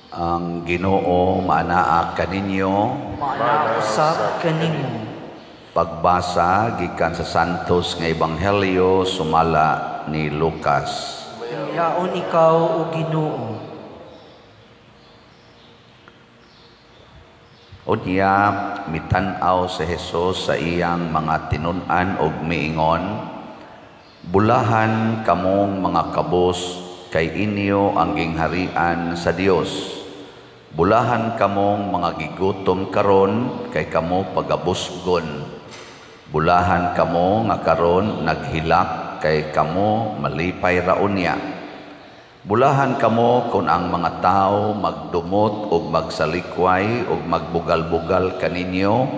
Ang Ginoo manaa kaninyo. Maanausap kanimo. Pagbasa gikan sa Santos nga Ebanghelyo sumala ni Lucas. Yaon ikaw o Ginoo. Unya mitan-aw sa Hesus sa iyang mga tinun-an ug miingon, bulahan kamong mga kabus kay inyo ang gingharian sa Dios. Bulahan kamong mga gigutom karon kay kamo pagabusgon. Bulahan kamo nga karon naghilak kay kamo malipay raunya. Bulahan kamo kung ang mga tao magdumot ug magsalikway ug magbugal-bugal kaninyo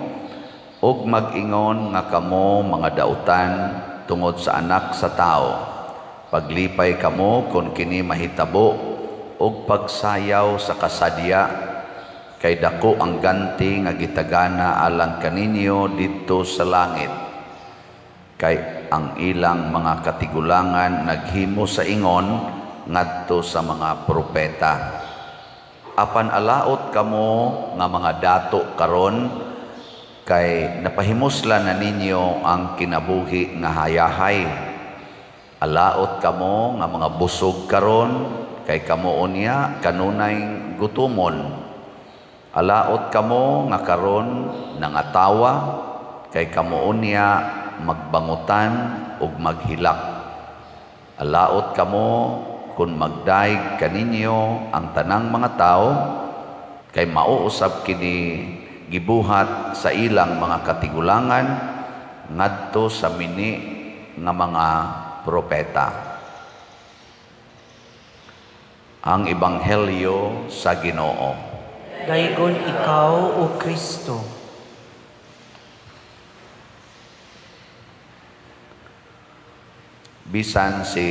ug mag-ingon nga kamo mga dautan tungod sa anak sa tao. Paglipay kamo kung kini mahitabo ug pagsayaw sa kasadya, kay dako ang ganti nga gitagana alang kaninyo dito sa langit. Kay ang ilang mga katigulangan naghimo sa ingon ngadto sa mga propeta. Apan alaot kamo nga mga dato karon, kay napahimuslan na ninyo ang kinabuhi nga hayahay. Alaot kamo nga mga busog karon, kay kamo unya kanunay gutumon. Alaot kamo nga karon nangatawa, kay kamo unya magbangutan ug maghilak. Alaot kamo kung magdaig kaninyo ang tanang mga tao, kay mauusab kini gibuhat sa ilang mga katigulangan ngadto sa mini nga mga propeta. Ang Ebanghelyo sa Ginoo. Daygon ikaw o Kristo. Bisan si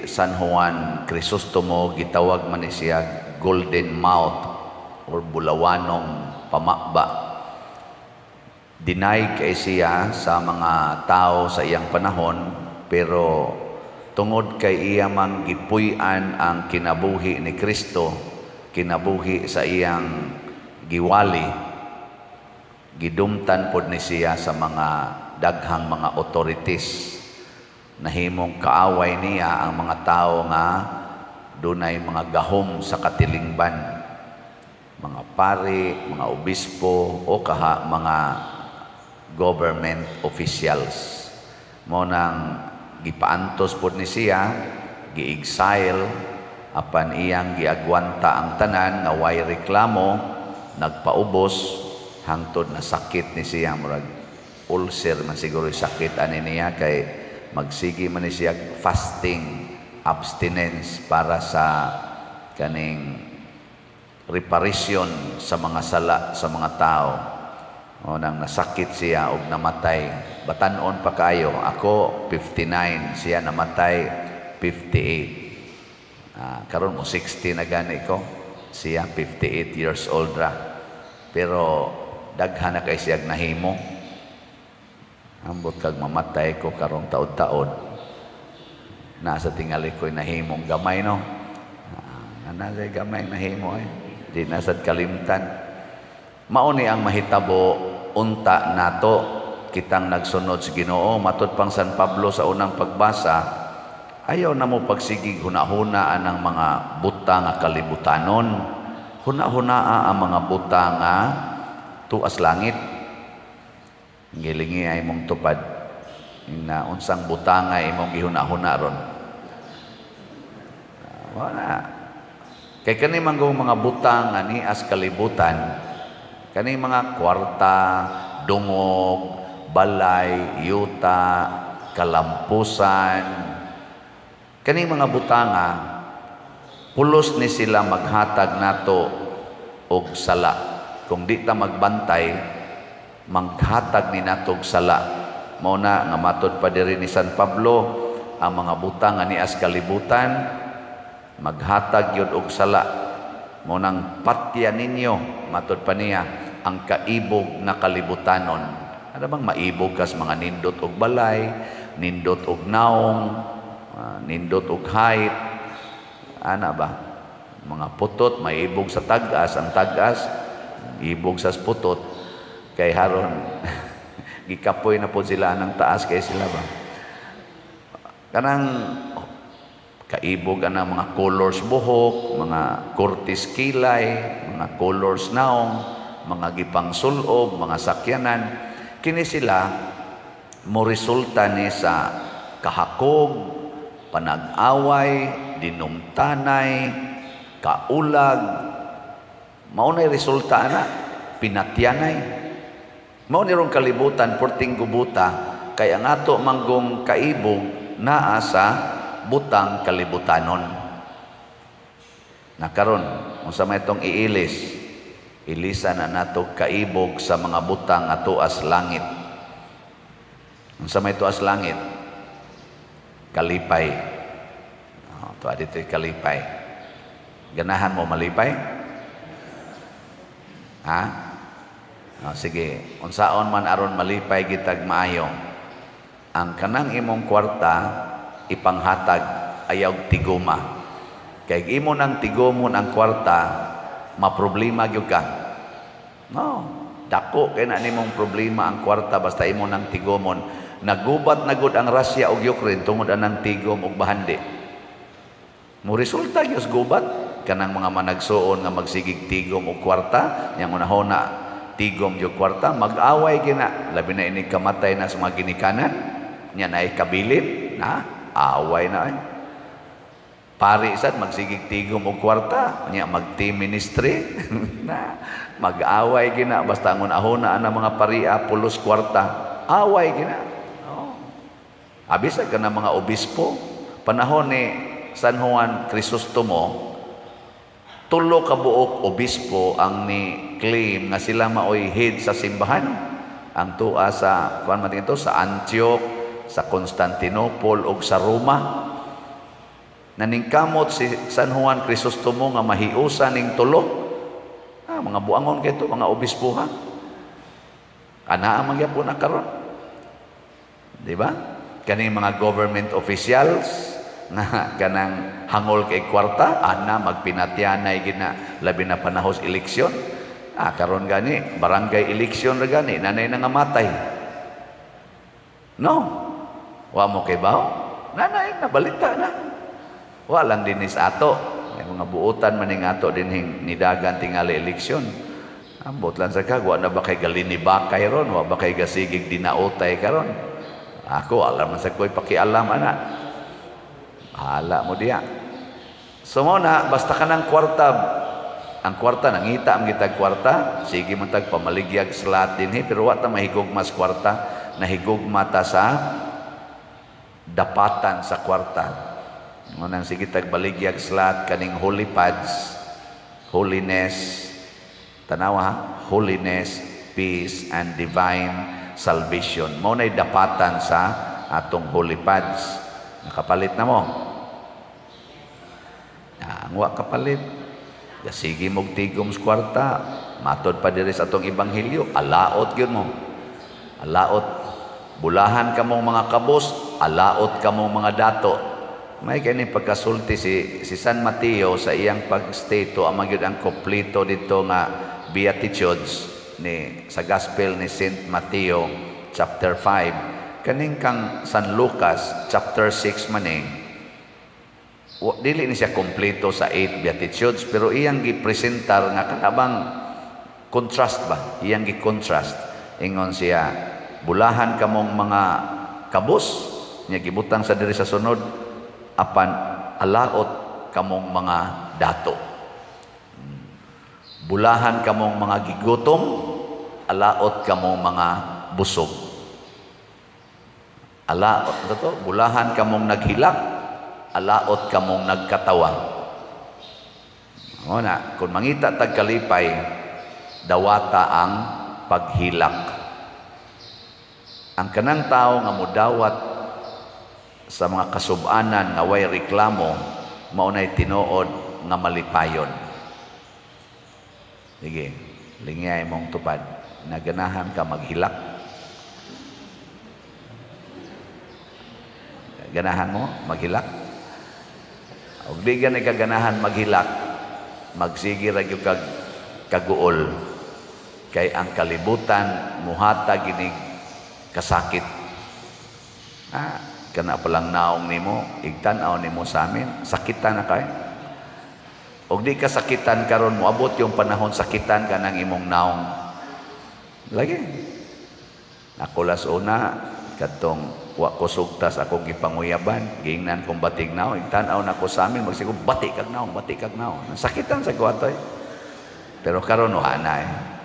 San Juan Crisostomo gitawag man ni siya golden mouth or bulawanong pamakba. Deny kay siya sa mga tao sa iyang panahon, pero tungod kay iya mang gipuy-an ang kinabuhi ni Kristo, kinabuhi sa iyang giwali, gidumtan pod ni siya sa mga daghang mga authorities. Nahimong kaaway niya ang mga tao nga dunay mga gahom sa katilingban, mga pari, mga obispo o kaha mga government officials. Mo nang gipaantos pod ni siya, gi-exile, apan iyang giagwanta ang tanan nga way reklamo, nagpaubos hangtod na sakit ni siya, murag ulcer man siguro sakit ani niya, kay magsigi man ni siya fasting, abstinence para sa kaning reparation sa mga sala sa mga tao. O nang nasakit siya og namatay. Batanon pa kayo. Ako 59, siya namatay 58. Karon mo 60 na gani ko. Siya 58 years old ra. Pero daghan na kay siya nahimo. Ambot kag mamatay ko karong taod-taod. Nasa tingali ko'y nahimong gamay, no? Nasa gamay nahimo Di nasad kalimtan. Mauni ang mahitabo unta nato kitang nagsunod sa Ginoo. Matod pang San Pablo sa unang pagbasa, ayaw na mo pagsigig hunahunaan ang mga buta nga kalibutanon. Hunahunaa ang mga buta nga tuas langit. Gilingi ay mong tupad na unsang buta nga imong gihunahuna ron. Wala. Kay kani manggong mga buta nga nias kalibutan, kani mga kwarta, dungog, balay, yuta, kalampusan, kani mga butanga, pulos ni sila maghatag nato og sala. Kung di ta magbantay, maghatag ni nato og sala. Mao na nga matod pa diri ni San Pablo, ang mga butang nga nias kalibutan, maghatag yun og sala. Mao nang patya ninyo, matod pa niya, ang kaibog na kalibutanon. Ano bang maibog kas mga nindot og balay, nindot og naong, nindot og height, ana ba? mga putot, may ibog sa tagas, ang tagas, ibog sa putot, kay haron, gikapoy na po sila ng taas, kay sila ba? Kanang, kaibog ang mga colors buhok, mga kurtis kilay, mga colors naong, mga gipang sulob, mga sakyanan, kini sila, mo resulta ni sa kahakog, panag-away, dinumtanay, kaulag, maunay resulta na, pinatyanay. Maunay rong kalibutan, porting gubuta, kay ang ato manggong kaibog, naa sa butang kalibutanon. Nakaron, kung sa may itong iilis, ilisan na nato kaibog sa mga butang ato as langit. Kung sa may ito as langit, kalipay. Ito adito'y kalipay. Ganahan mo malipay? Ha? Sige, unsaon man aron malipay gitag maayo. Ang kanang imong kwarta, ipanghatag ayaw tiguma. Kay imo nang tigumon ang kwarta, maproblema gyud ka. No, dako kay na nimong problema ang kwarta basta imo nang tigumon. Nagubat na gud ang Russia ug Ukraine tungod anang tigom ug bahandi. Mo resulta gyud gubat kanang mga managsuon nga magsigig tigom og kwarta, yang unahona tigom yung kwarta, mag-away gina, labi na ini kamatay na sa mga ginikanan, niya na ay kabilin, na away na ay. Pari sad magsigig tigom og kwarta, niya mag-team ministry, na mag-away gina, basta ang unahona ang mga paria, pulos kwarta, away gina. Abisa ka na mga obispo, panahon ni San Juan Crisostomo, tulo ka buok obispo ang ni claim nga sila maoy head sa simbahan. Ang tua sa kuan man ito sa Antioch, sa Constantinople ug sa Roma. Naningkamot si San Juan Crisostomo nga mahiusa ning tulo. Mga buangon kay ito, mga obispo ha. Ana ang magyapon na karon. Di ba? Kaning mga government officials nga kanang hangol kay kwarta, ana magpinatyanay gina labi na panahos eleksyon. Karon gani barangay eleksyon ra gani, nanay na nga matay. No. Wa mo kay bao? Nanay nabalita na. Wa lang dinis ato. May mga buutan maning ato dinhing nidagan tingali eleksyon. Ambot lang sa kagwa na ba kay galini bakay ron, wa ba kay gasigig dinaotay karon. Ako alam man sa ko'y pakialam ana. Hala mo diya. So mo na, basta ka ng kwarta, ang kwarta, nangita ang gitag kwarta, sige mo tag pamaligyag slat din, pero wata mahigugmas kwarta, nahigugma ta sa dapatan sa kwarta. Ngunang sige tag baligyag slat, kaning holy pads, holiness, tanawa ha, holiness, peace, and divine salvation. Mo na'y dapatan sa atong holy pads. Nakapalit na mo. Ang wa kapalit. Sige mong tigom sa kwarta. Matod pa diri sa atong ibanghilyo. Alaot yun mo. Alaot. Bulahan ka mong mga kabos. Alaot ka mong mga dato. May kani pagkasulti si San Mateo sa iyang pag-stato. Amang yun ang kompleto dito nga Beatitudes sa Gospel ni Saint Mateo chapter 5. Kaning kang San Lucas chapter 6 maning dili ni siya kompleto sa 8 Beatitudes, pero iyang gipresentar nga kanabang contrast ba, iyang gi-contrast ingon siya, bulahan kamong mga kabos niya gibutang sa diri sa sunod, apan alaot kamong mga dato. Bulahan kamong mga gigutom, alaot kamong mga busog. Alaot to, bulahan kamong naghilak, alaot kamong nagkatawa. Una, kung mangita tag kalipay, dawata ang paghilak. Ang kanang tao nga modawat sa mga kasub-anan nga way reklamo, maunay tinuod nga malipayon. Sige, lingay mong tupad. Naganahan ka maghilak. Ganahan mo maghilak? O di ka nagkaganahan maghilak, magsige ra gyud kag kaguol kay ang kalibutan muhatag ginig kasakit. Kana palang naong nimo, igtan-aw nimo sa amin, sakitan na kay. Og di ka sakitan karon moabot yung panahon sakitan ka ng imong naong. Lagi. Ako las una katong wa ko sugtas akong gipanguyaban, giingnan kong batig naong, igtan-aw na ko sa amin, magsigo batik kag naong, batik kag naong. Sakitan sa kuwatoy. Pero karon ana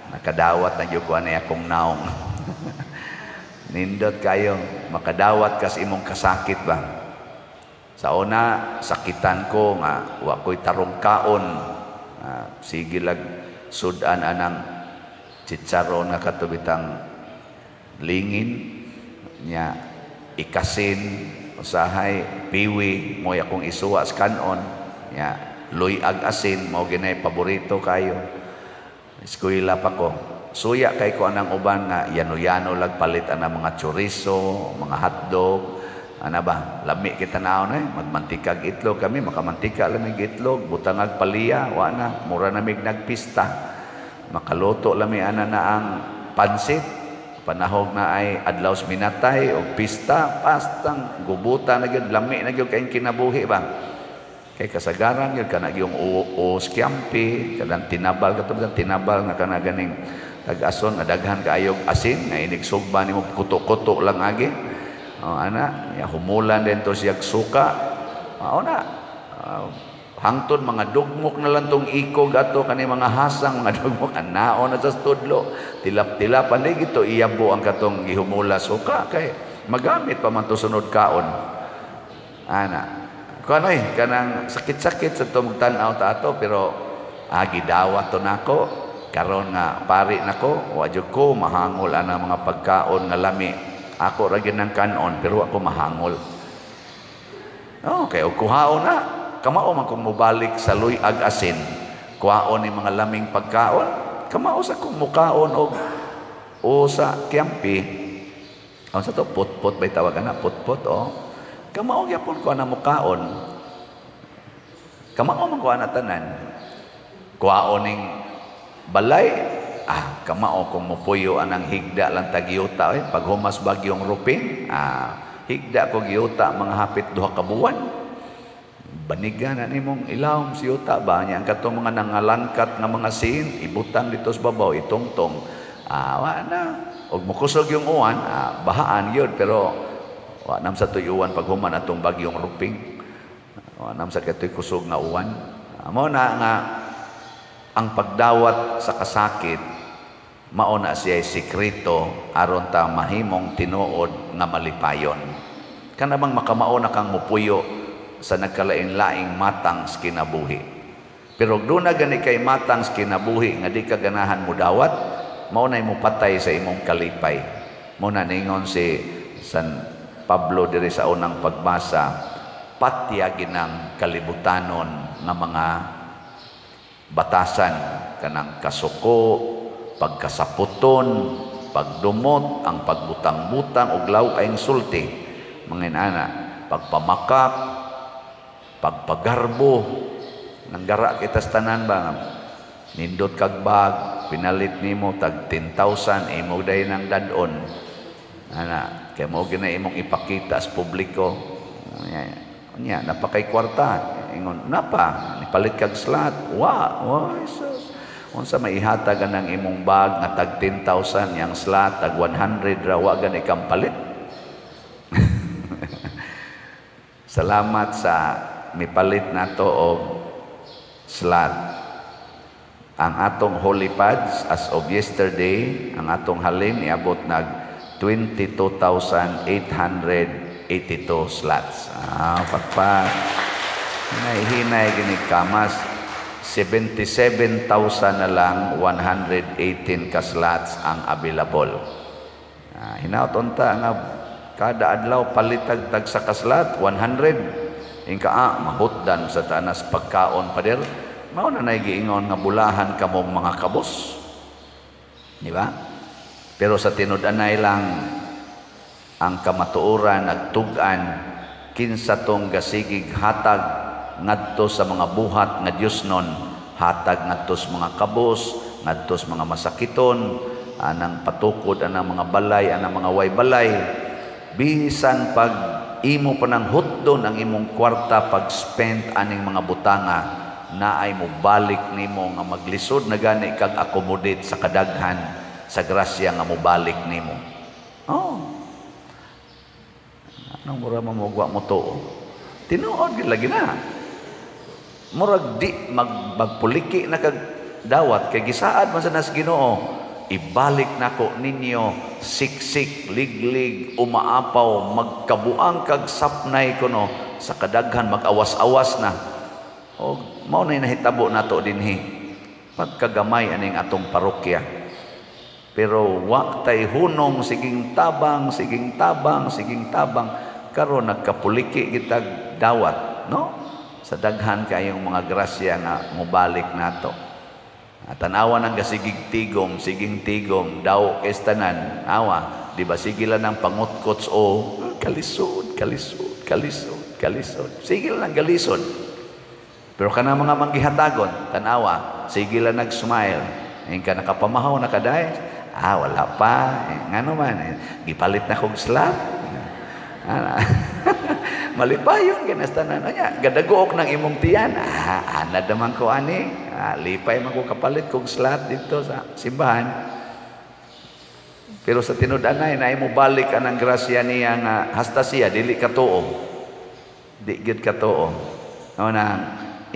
nakadawat na gyud ko ani akong naong. Nindot kayo, makadawat kas imong kasakit ba? Sa una, sakitan ko nga, wa ko'y tarong kaon. Sige lag sudan anang chicharon nga katubitang lingin, nya ikasin, usahay, piwi, mo akong isuwa sa kanon, nya luyag asin, mo ginay paborito kayo. Eskwela pa ko. Suya kay ko anang uban nga yano-yano lag palit anang mga chorizo, mga hotdog, ana ba? Lami kita naon magmantikag itlog kami, makamantika lamig itlog, butangag paliya, wa na mura namig nagpista. Makaluto lami ana na ang pansit. Panahog na ay adlaws minatay o pista, pastang gubuta na gyud, lami na gyud kay kinabuhi ba? Kay kasagaran gyud kana gyung o skiampi, kanang tinabal katong tinabal nga kana ganing tag-ason nga daghan kaayog asin nga inigsugba nimo kuto-kuto lang agi. Ana ya humulan din to siya suka. Na hangtod mga dugmok na lang tong ikog ato kani mga hasang mga dugmok anaon na sa studlo. Tilap-tilapan di gito iyabo ang katong gihumula suka kay magamit pa man to sunod kaon. Ana kanay kanang sakit-sakit sa tong tan-aw ta ato pero gidawat to nako. Karon nga pari nako, wa jud ko mahangol ana mga pagkaon nga lami. Ako ra gyud nang kanon pero ako mahangol. Okay, og kuhaon na. Kamao man kung mobalik sa luyag asin. Kuhaon ni mga laming pagkaon. Kamao sa kung mukaon o sa kiampi. Sa to put-put bay tawag ana, put-put Kamao gyapon ko ana mukaon. Kamao man ko ana tanan. Kuhaon ning balay, kamao kung mupuyo anang higda lang tagiyuta pag humas bagyong ruping, higda ko giyuta mga hapit 2 ka buwan. Banigan na nimong ilawom si yuta ba niya ang katong mga nangalangkat nga mga sin ibutang dito sa babaw itongtong. Wa na og mukusog yung uwan, bahaan yun pero wa nam sa tuyuan pag human atong bagyong ruping. Wa nam sa katoy kusog nga uwan. Amo na nga ang pagdawat sa kasakit mao na siya sikreto aron ta mahimong tinuod nga malipayon. Kana bang makamao na kang mupuyo sa nagkalain-laing matang sa kinabuhi. Pero doon na gani kay matang sa kinabuhi nga di ka ganahan mo dawat, mao na mo patay sa imong kalipay. Mao na ningon si San Pablo diri sa unang pagbasa, patyagin ng kalibutanon nga mga batasan kanang kasuko, pagkasaputon, pagdumot, ang pagbutang-butang og law kayong sulti, mga inana, pagpamakak, pagpagarbo, nanggara kita sa tanan ba, nindot kag bag, pinalit nimo tag 10,000, imo day ng dadon, ana, kaya mo gina imong ipakita sa publiko, napakay kwarta, ingon napa nipalit kag slot Jesus unsa maihatag nang imong bag nga tag 10,000 yang slot tag 100 ra wa gani kang palit. Salamat sa mipalit nato og slot. Ang atong holy pads as of yesterday ang atong halin niabot nag 22,882 slots. Pagpag hinay gini kamas 77,000 na lang 118 ka slots ang available. Hinauton ta nga kada adlaw palitag tag sa kaslat 100 ingka mahutdan sa tanas pagkaon pader mao na nay giingon nga bulahan kamong mga kabos, di ba? Pero sa tinud-anay lang ang kamatuoran at tugan kinsa tong gasigig hatag ngadto sa mga buhat nga diosnon hatag ngadtos mga kabos, ngadtos mga masakiton, anang patukod, anang mga balay, anang mga way balay. Bisan pag imo pa ng hutdon ang imong kwarta pag spend aning mga butanga, naay mo balik nimo nga maglisod na gani kag accommodate sa kadaghan sa grasya nga mo balik nimo. Oh. Anong mura mamugwa mo to? Tinuod gid lagi na. Murag di magpuliki na kag dawat kay gisaad man sa nas Ginoo. Ibalik nako ninyo siksik, liglig, umaapaw, magkabuang kag sapnay kuno sa kadaghan mag-awas-awas na. O mao na nahitabo nato dinhi pagkagamay aning atong parokya. Pero wa tay hunong siging tabang karon nagkapuliki kitag dawat, no? Sa daghan kayong mga grasya nga mobalik nato. At tanawa ng gasigig tigom, siging tigom, daw kestanan, awa, di ba sigilan ng pangutkots o kalisod. Sigilan ng galisod. Pero kana mga manggihatagon, tanawa, sigilan nag-smile. Ngayon ka nakapamahaw na kaday, wala pa. Nga naman, gipalit na kong slap. Malipayon kinastanan niya gadagook ng imong tiyan anad naman ko ani lipay man ko kapalit kog slot dito sa simbahan. Pero sa tinud-anay na imo balik anang grasya niya nga hasta siya dili katuo, di gid katuo. No na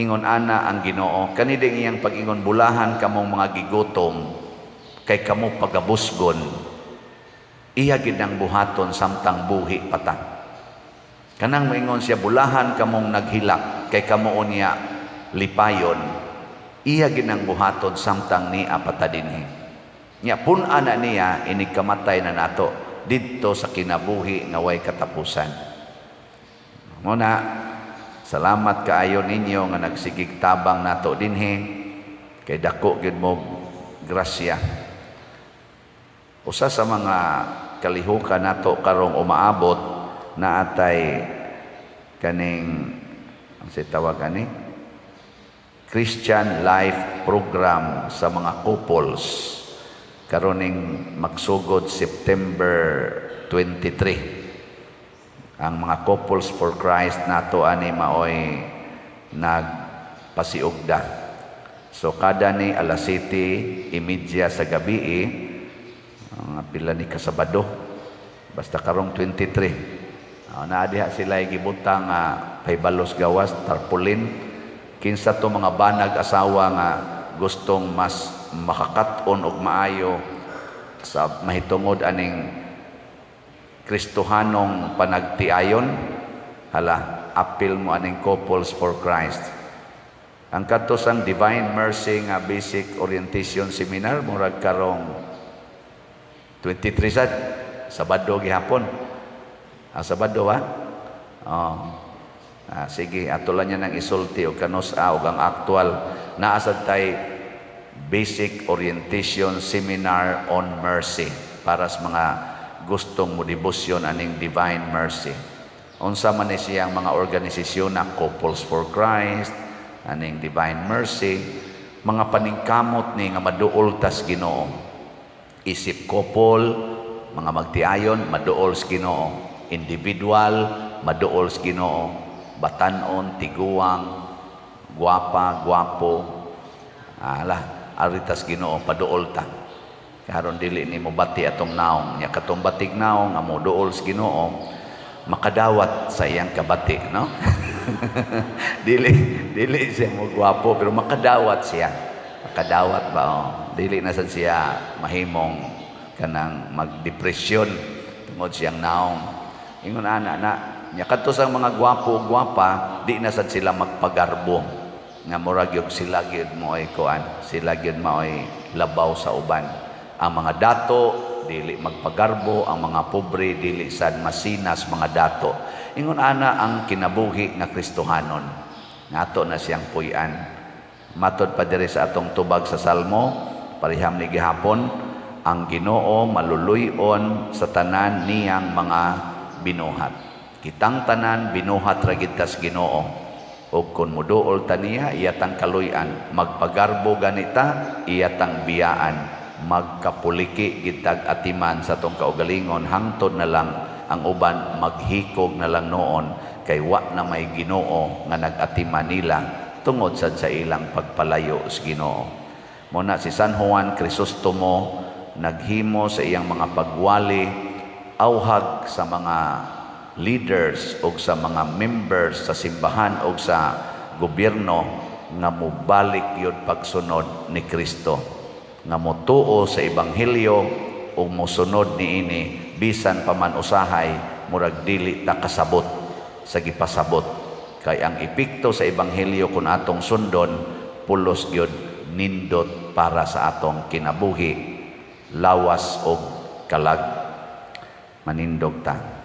ingon ana ang Ginoo kani ding iyang pag-ingon bulahan kamong mga gigutom kay kamo pagabusgon iya gid ang buhaton samtang buhi patang. Kanang moingon siya bulahan kamong naghilak kay kamo niya lipayon iya ginang buhaton samtang ni apata dinhi. Nya pun-ana niya inikamatay na nato didto sa kinabuhi nga way katapusan. Muna salamat kaayo ninyo nga nagsigig tabang nato dinhi kay dako gid mo grasya. Usa sa mga kalihukan nato karong umaabot na atay kaning ang sitawag ani Christian Life Program sa mga couples karoning magsugod September 23. Ang mga couples for Christ nato ani maoy nagpasiugda. So kada ni alas 7:30 sa gabi ang pila ni kasabado basta karong 23. Naadiha sila gibutang paybalos gawas tarpaulin kinsa to mga banag asawa nga gustong mas makakaton og maayo sa mahitungod aning Kristohanong panagtiayon hala apil mo aning Couples for Christ. Ang katosang Divine Mercy nga basic orientation seminar murag karong 23 sad Sabado gihapon. Sabado sige atulan niya ng isulti o kanusa o ang aktual naasad tay basic orientation seminar on mercy para sa mga gustong modibusyon aning Divine Mercy. Unsa man ni siyang mga organisasyon na Couples for Christ, aning Divine Mercy, mga paningkamot ni nga maduol tas Ginoo. Isip couple, mga magtiayon maduol sa Ginoo. Individual, maduol sa Ginoo, batanon, tiguang, guwapa, guwapo, aritas Ginoo, paduol ta. Karon dili ni mo bati atong naong, nya katong batig naong nga mo duol sa Ginoo, makadawat sa iyang kabati, no? dili siya mo guwapo, pero makadawat siya. Makadawat ba? Dili na sad siya mahimong kanang magdepresyon tungod siyang naong. Ingon ana na nya kadto sang mga gwapo gwapa di na sad sila magpagarbo nga murag gyud sila gyud moy kuan sila gyud moy labaw sa uban. Ang mga dato dili magpagarbo, ang mga pobre dili sad masinas mga dato. Ingon ana ang kinabuhi nga Kristohanon nato na siyang puy-an. Matod pa diri sa atong tubag sa Salmo pariham ni gihapon ang Ginoo maluluy-on sa tanan niyang mga binuhat. Kitang tanan binuhat ra gid tas Ginoo. O kung muduol ta niya, iyatang kaluyan. Magpagarbo ganita, iyatang biyaan. Magkapuliki gitag atiman sa tong kaugalingon, hangtod na lang ang uban maghikog na lang noon, kay wa na may Ginoo nga nag-atiman nila tungod sad sa ilang pagpalayo sa Ginoo. Muna si San Juan Crisostomo naghimo sa iyang mga pagwali, awhag sa mga leaders o sa mga members sa simbahan o sa gobyerno nga mubalik yun pagsunod ni Kristo, nga motuo sa Ebanghelyo o mosunod niini bisan pa man usahay murag dili ta kasabot sa gipasabot, kay ang epekto sa Ebanghelyo kung atong sundon pulos gyud nindot para sa atong kinabuhi, lawas o kalag. Manindog ta.